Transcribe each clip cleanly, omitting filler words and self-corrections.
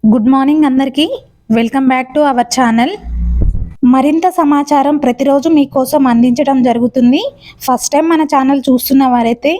Good morning అందరికీ. Welcome back to our channel. మరింత సమాచారం ప్రతిరోజు మీకోసం అందించడం జరుగుతుంది. ఫస్ట్ టైం మన ఛానల్ చూస్తున్న వారైతే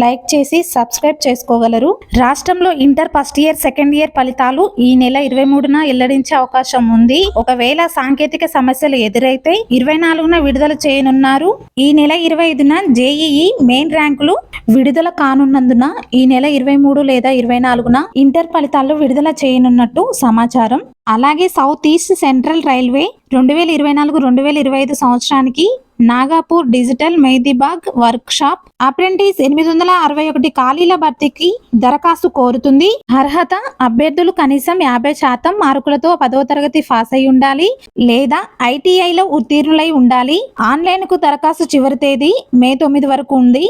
లైక్ చేసి సబ్స్క్రైబ్ చేసుకోగలరు. రాష్ట్రంలో inter first year second year ఫలితాలు ఈ నెల 23న వెల్లడించే అవకాశం ఉంది. ఒకవేళ సాంకేతిక సమస్యలు ఎదురైతే 24న విడుదల చేయనున్నారు. ఈ నెల 25న జేఈఈ మెయిన్ ర్యాంకులు విడుదల కానున్నందున ఈ నెల 23 లేదా 24న ఇంటర్ ఫలితాలు విడుదల చేయనున్నట్టు సమాచారం. అలాగే సౌత్ ఈస్ట్ సెంట్రల్ రైల్వే 2024-2025 సంవత్సరానికి Nagpur digital Mehdibagh workshop apprentice 861 ఖాళీల భర్తీకి దరఖాస్తు కోరుతుంది. అర్హత అభ్యర్థులు కనీసం 50% మార్కులతో 10వ తరగతి పాస్ అయి ఉండాలి లేదా ఐటీఐలో ఉత్తీర్ణులై ఉండాలి. ఆన్లైన్ కు దరఖాస్తు చివరి తేదీ మే 9 వరకు ఉంది.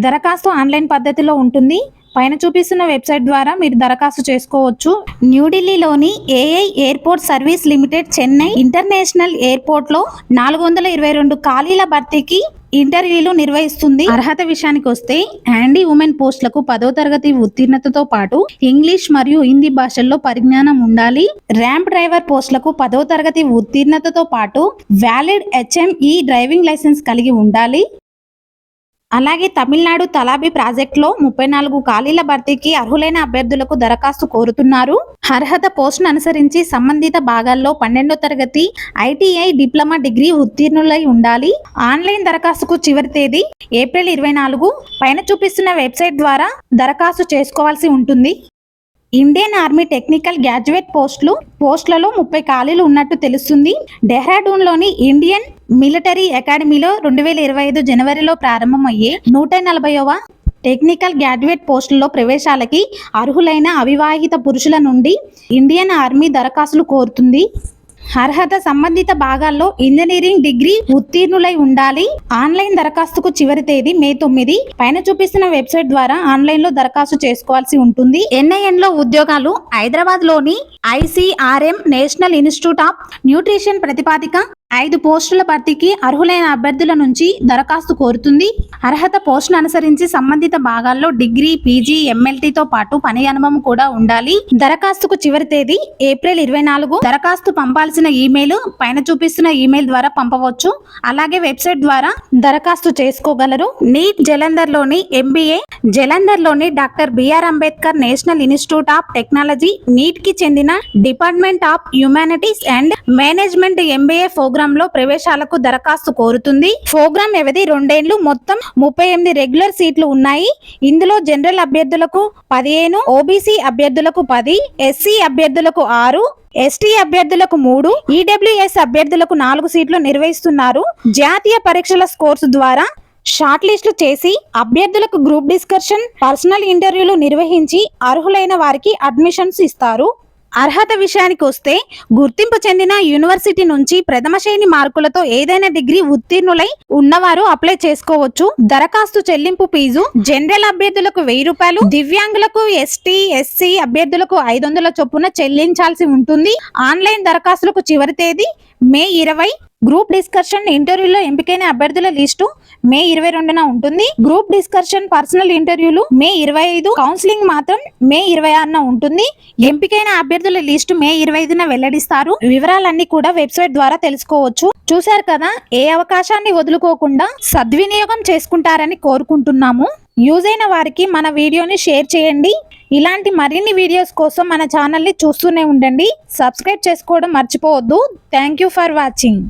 దరఖాస్తు ఆన్లైన్ పద్ధతిలో ఉంటుంది. పైన చూపిస్తున్న వెబ్సైట్ ద్వారా మీరు దరఖాస్తు చేసుకోవచ్చు. న్యూఢిల్లీలోని AI airport service limited Chennai international airport లో 422 ఖాళీల భర్తీకి ఇంటర్వ్యూలు నిర్వహిస్తుంది. అర్హత విషయానికి వస్తే హ్యాండీ ఉమెన్ పోస్టులకు 10వ తరగతి ఉత్తీర్ణతతో పాటు ఇంగ్లీష్ మరియు హిందీ భాషల్లో పరిజ్ఞానం ఉండాలి. ర్యాంప్ డ్రైవర్ పోస్టులకు 10వ తరగతి ఉత్తీర్ణతతో పాటు వ్యాలిడ్ హెచ్ఎంఈ డ్రైవింగ్ లైసెన్స్ కలిగి ఉండాలి. అలాగే తమిళనాడు తలాబి ప్రాజెక్టులో 34 ఖాళీల భర్తీకి అర్హులైన అభ్యర్థులకు దరఖాస్తు కోరుతున్నారు. అర్హత పోస్టును అనుసరించి సంబంధిత భాగాల్లో 12వ తరగతి ఐటీఐ డిప్లొమా డిగ్రీ ఉత్తీర్ణులై ఉండాలి. ఆన్లైన్ దరఖాస్తుకు చివరి తేదీ ఏప్రిల్ 24. పైన చూపిస్తున్న వెబ్సైట్ ద్వారా దరఖాస్తు చేసుకోవాల్సి ఉంటుంది. ఇండియన్ ఆర్మీ టెక్నికల్ గ్రాడ్యుయేట్ పోస్టులలో 30 ఖాళీలు ఉన్నట్టు తెలుస్తుంది. డెహ్రాడూన్లోని ఇండియన్ మిలిటరీ అకాడమీలో 2025 జనవరిలో ప్రారంభమయ్యే 140వ టెక్నికల్ గ్రాడ్యుయేట్ పోస్టుల్లో ప్రవేశాలకి అర్హులైన అవివాహిత పురుషుల నుండి ఇండియన్ ఆర్మీ దరఖాస్తులు కోరుతుంది. అర్హత సంబంధిత భాగాల్లో ఇంజనీరింగ్ డిగ్రీ ఉత్తీర్ణులై ఉండాలి. ఆన్లైన్ దరఖాస్తుకు చివరి తేదీ మే 9. పైన చూపిస్తున్న వెబ్సైట్ ద్వారా ఆన్లైన్ లో దరఖాస్తు చేసుకోవాల్సి ఉంటుంది. ఎన్ఐఎన్ లో ఉద్యోగాలు హైదరాబాద్ లోని ఐసిఆర్ఎం నేషనల్ ఇన్స్టిట్యూట్ ఆఫ్ న్యూట్రిషన్ ప్రతిపాదిక 5 పోస్టుల భర్తీకి అర్హులైన అభ్యర్థుల నుంచి దరఖాస్తు కోరుతుంది. అర్హత పోస్టును అనుసరించి సంబంధిత భాగాల్లో డిగ్రీ, పీజీ, ఎంఎల్టీతో పాటు పని అనుభవం కూడా ఉండాలి. దరఖాస్తుకు చివరి తేదీ ఏప్రిల్ 24. దరఖాస్తు పంపాల్సిన ఈమెయిల్ పైన చూపిస్తున్న ఈమెయిల్ ద్వారా పంపవచ్చు. అలాగే వెబ్సైట్ ద్వారా దరఖాస్తు చేసుకోగలరు. నీట్ జలంధర్లోని ఎంబీఏ, జలంధర్లోని doctor B R Ambedkar national institute of technology NIT కి చెందిన department of humanities and management MBA programme లో ప్రవేశాలకు దరఖాస్తు కోరుతుంది. ప్రోగ్రామ్ వ్యవధి 2 ఏళ్లు. మొత్తం 38 రెగ్యులర్ సీట్లు ఉన్నాయి. ఇందులో జనరల్ అభ్యర్థులకు 15, ఓబీసీ అభ్యర్థులకు 10, ఎస్సీ అభ్యర్థులకు 6, ఎస్టీ అభ్యర్థులకు 3, ఈడబ్ల్యూఎస్ అభ్యర్థులకు 4 సీట్లు నిర్వహిస్తున్నారు. జాతీయ పరీక్షల స్కోర్స్ ద్వారా షార్ట్ లిస్టులు చేసి అభ్యర్థులకు గ్రూప్ డిస్కషన్, పర్సనల్ ఇంటర్వ్యూలు నిర్వహించి అర్హులైన వారికి అడ్మిషన్స్ ఇస్తారు. అర్హత విషయానికి వస్తే గుర్తింపు చెందిన యూనివర్సిటీ నుంచి ప్రథమ శ్రేణి మార్కులతో ఏదైనా డిగ్రీ ఉత్తీర్ణులై ఉన్నవారు అప్లై చేసుకోవచ్చు. దరఖాస్తు చెల్లింపు ఫీజు జనరల్ అభ్యర్థులకు 1000 రూపాయలు, దివ్యాంగులకు, ఎస్టీ, ఎస్సీ అభ్యర్థులకు 500 చొప్పున చెల్లించాల్సి ఉంటుంది. ఆన్లైన్ దరఖాస్తులకు చివరి తేదీ మే 20. గ్రూప్ డిస్కషన్, ఇంటర్వ్యూలో ఎంపికైన అభ్యర్థుల లిస్టు మే 22న ఉంటుంది. గ్రూప్ డిస్కషన్, పర్సనల్ ఇంటర్వ్యూలు మే 25, కౌన్సిలింగ్ మాత్రం మే 26న ఉంటుంది. ఎంపికైన అభ్యర్థుల లిస్టు మే 25న వెల్లడిస్తారు. వివరాలన్నీ కూడా వెబ్సైట్ ద్వారా తెలుసుకోవచ్చు. చూశారు కదా, ఏ అవకాశాన్ని వదులుకోకుండా సద్వినియోగం చేసుకుంటారని కోరుకుంటున్నాము. యూజ్ అయిన వారికి మన వీడియోని షేర్ చేయండి. ఇలాంటి మరిన్ని వీడియోస్ కోసం మన ఛానల్ని చూస్తూనే ఉండండి. సబ్స్క్రైబ్ చేసుకోవడం మర్చిపోవద్దు. Thank you for watching.